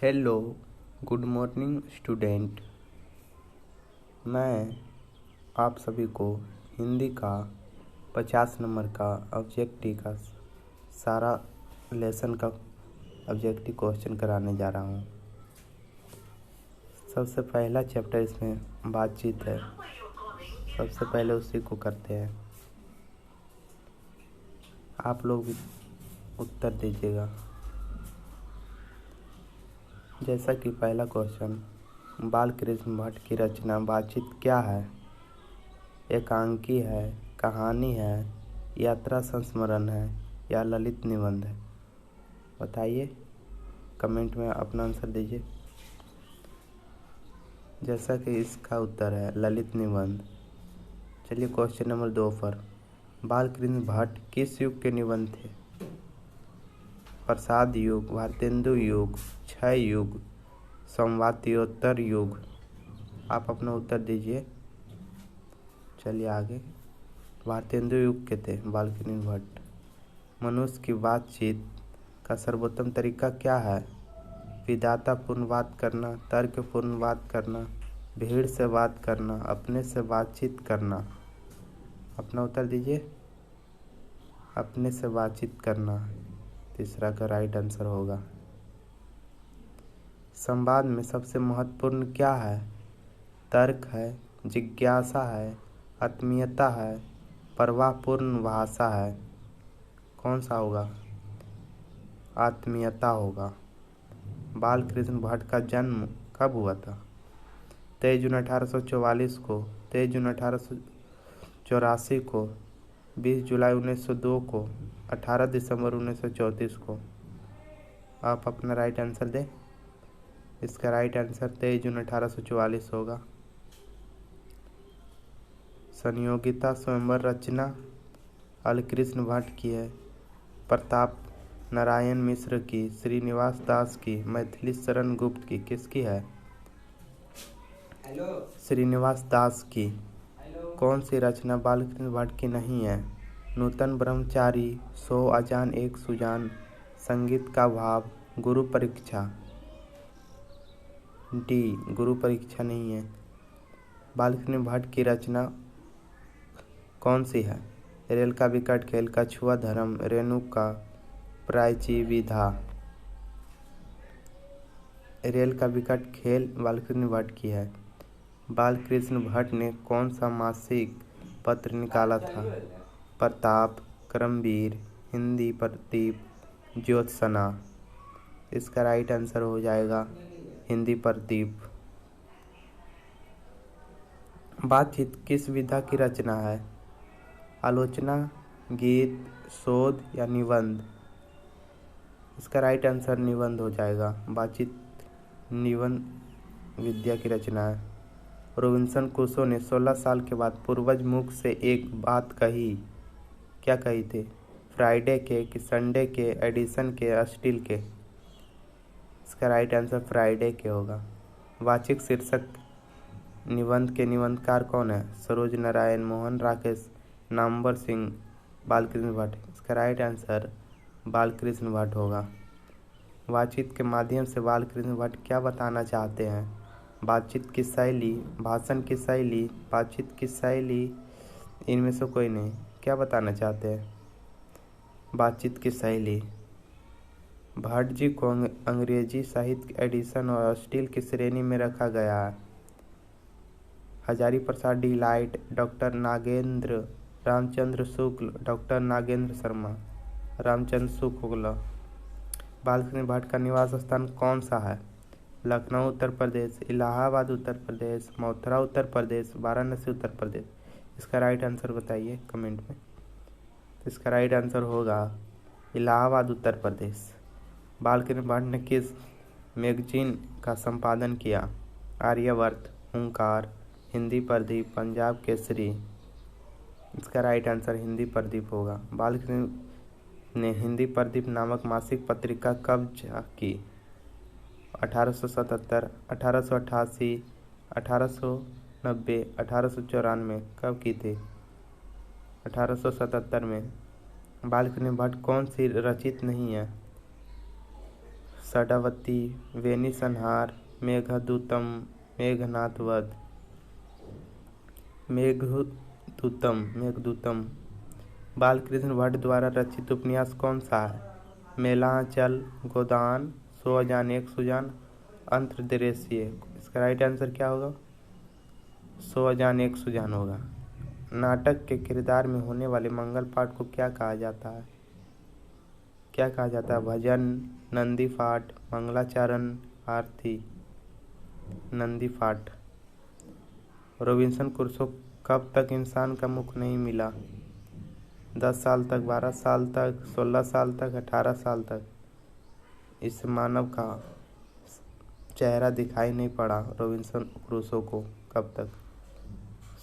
Hello, good morning student. मैं आप सभी को हिंदी का 50 नंबर का ऑब्जेक्टिव का सारा लेसन का ऑब्जेक्टिव क्वेश्चन कराने जा रहा हूँ। सबसे पहला चैप्टर इसमें बातचीत है। सबसे पहले उसी को करते हैं। आप लोग भी उत्तर दीजिएगा। जैसा कि पहला क्वेश्चन, बाल कृष्ण भट्ट की रचना बातचीत क्या है? एकांकी है, कहानी है, यात्रा संस्मरण है या ललित निबंध है? बताइए, कमेंट में अपना आंसर दीजिए। जैसा कि इसका उत्तर है ललित निबंध। चलिए क्वेश्चन नंबर 2 पर। बाल कृष्ण भट्ट किस युग के निबंध थे? प्रसाद युग, भारतेंदु युग, क्षय युग, संवात्योत्तर युग? आप अपना उत्तर दीजिए। चलिए आगे। भारतेंदु युग के थे बाल कृष्ण भट्ट। मनुष्य की बातचीत का सर्वोत्तम तरीका क्या है? विधातापूर्ण बात करना, तर्कपूर्ण बात करना, भीड़ से बात करना, अपने से बातचीत करना? अपना उत्तर दीजिए। अपने से बातचीत करना तीसरा का राइट आंसर होगा। संवाद में सबसे महत्वपूर्ण क्या है? तर्क है, जिज्ञासा है, आत्मीयता है, प्रवाहपूर्ण भाषा है? कौन सा होगा? आत्मीयता होगा। बाल कृष्ण भट्ट का जन्म कब हुआ था? 23 जून 1844 को, 23 जून 1884 को, 20 जुलाई 1902 को, 18 दिसंबर 1934 को? आप अपना राइट आंसर दें। इसका राइट आंसर 23 जून 1844 होगा। संयोगिता स्वयंवर रचना बालकृष्ण भट्ट की है, प्रताप नारायण मिश्र की, श्रीनिवास दास की, मैथिली शरण गुप्त की? किसकी है? श्रीनिवास दास की। कौन सी रचना बालकृष्ण भट्ट की नहीं है? नूतन ब्रह्मचारी, 100 अजान एक सुजान, संगीत का भाव, गुरु परीक्षा? डी, गुरु परीक्षा नहीं है। बालकृष्ण भट्ट की रचना कौन सी है? रेल का विकट खेल, कछुआ धर्म, रेणुका, प्राची विधा? रेल का विकट खेल बालकृष्ण भट्ट की है। बालकृष्ण भट्ट ने कौन सा मासिक पत्र निकाला था? प्रताप, क्रमवीर, हिंदी प्रदीप, ज्योत्सना? इसका राइट आंसर हो जाएगा हिंदी प्रदीप। बातचीत किस विधा की रचना है? आलोचना, गीत, शोध या निबंध? इसका राइट आंसर निबंध हो जाएगा। बातचीत निबंध विद्या की रचना है। रॉबिन्सन क्रूसो ने 16 साल के बाद पूर्वज मुख से एक बात कही। क्या कही थी? फ्राइडे के कि संडे के, एडिसन के, स्टील के? इसका राइट आंसर फ्राइडे के होगा। वाचिक शीर्षक निबंध के निबंधकार कौन है? सरोज नारायण, मोहन राकेश, नामवर सिंह, बालकृष्ण भट्ट? इसका राइट आंसर बालकृष्ण भट्ट होगा। बातचीत के माध्यम से बालकृष्ण भट्ट क्या बताना चाहते हैं? बातचीत की शैली, भाषण की शैली, बातचीत की शैली, इनमें से कोई नहीं। क्या बताना चाहते हैं? बातचीत की शैली। भट्ट जी को अंग्रेजी साहित्य एडिशन और स्टील की श्रेणी में रखा गया है। Hazari Prasad delight, doctor Nagendra, Ramchandra Shukla, doctor Nagendra Sharma, Ramchandra Shukla? Balkrishna Bhatt का निवास स्थान कौन सा है? लखनऊ उत्तर प्रदेश, इलाहाबाद उत्तर प्रदेश, मथुरा उत्तर प्रदेश, वाराणसी उत्तर प्रदेश? इसका राइट आंसर बताइए कमेंट में। इसका राइट आंसर होगा इलाहाबाद उत्तर प्रदेश। बालकृष्ण भट्ट ने किस मैगजीन का संपादन किया? आर्यावर्त, ओंकार, हिंदी प्रदीप, पंजाब केसरी? इसका राइट आंसर हिंदी प्रदीप होगा। बालकृष्ण ने हिंदी प्रदीप नामक मासिक पत्रिका कब की? 1877, 1888, 1890, 1894? कब की थी? 1877 में। बालकृष्ण भट्ट कौन सी रचित नहीं है? षडावती, वेनी संहार, मेघदूतम, मेघनाथ वध। मेघदूतम बालकृष्ण भट्ट द्वारा रचित उपन्यास कौन सा है? मेलांचल, गोदान, 100 अजान 1 सुजान, अंतर्देशीय। इसका राइट आंसर क्या होगा? 100 अजान 1 सुजान होगा। नाटक के किरदार में होने वाले मंगल पाठ को क्या कहा जाता है? क्या कहा जाता है? भजन, नंदी पाठ, मंगलाचरण, आरती। नंदी पाठ। रॉबिन्सन क्रूसो कब तक इंसान का मुख नहीं मिला? 10 साल तक, 12 साल तक, 16 साल तक, 18 साल तक। इस मानव का चेहरा दिखाई नहीं पड़ा रॉबिन्सन क्रूसो को कब तक?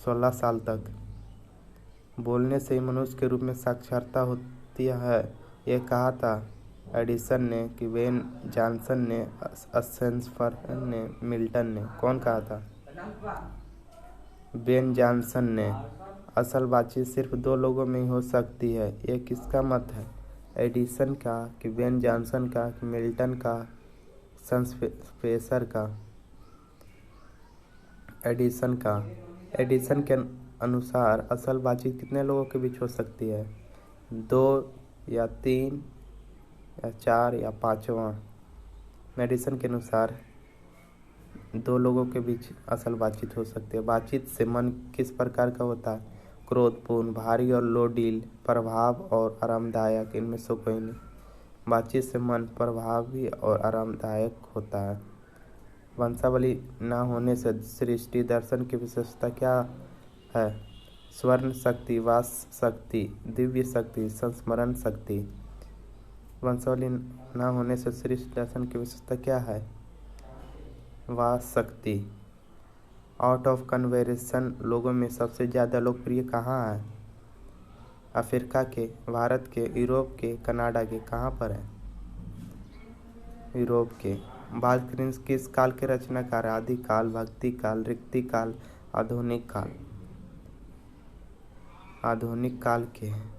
16 साल तक। बोलने से ही मनुष्य के रूप में साक्षरता होती है, ये कहा था एडिसन ने कि बेन जॉनसन ने, शेक्सपियर ने, मिल्टन ने? कौन कहा था? बेन जॉनसन ने। असल बातचीत सिर्फ 2 लोगों में ही हो सकती है, ये किसका मत है? एडिसन का कि बेन जॉनसन का कि मिल्टन का, शेक्सपियर का? एडिसन का। एडिसन के अनुसार असल बातचीत कितने लोगों के बीच हो सकती है? 2 या 3 या 4 या 5वां? एडिसन के अनुसार 2 लोगों के बीच असल बातचीत हो सकती है। बातचीत से मन किस प्रकार का होता है? क्रोधपूर्ण, भारी और लोडील, प्रभाव और आरामदायक। इनमें से कोई नहीं। बातचीत से मन प्रभावी और आरामदायक होता है। वंशावली न होने से सृष्टि दर्शन की विशेषता क्या है? स्वर्ण शक्ति, वास शक्ति, दिव्य शक्ति, संस्मरण शक्ति। वंशावली न होने से सृष्टि दर्शन की विशेषता क्या है? वास शक्ति। आउट ऑफ कन्वर्सेशन लोगों में सबसे ज़्यादा लोकप्रिय कहाँ है? अफ्रीका के, भारत के, यूरोप के, कनाडा के? कहाँ पर है? यूरोप के। बालकृष्ण किस काल के रचनाकार? आदिकाल, भक्ति काल, रिक्ति काल, आधुनिक काल? आधुनिक काल के हैं।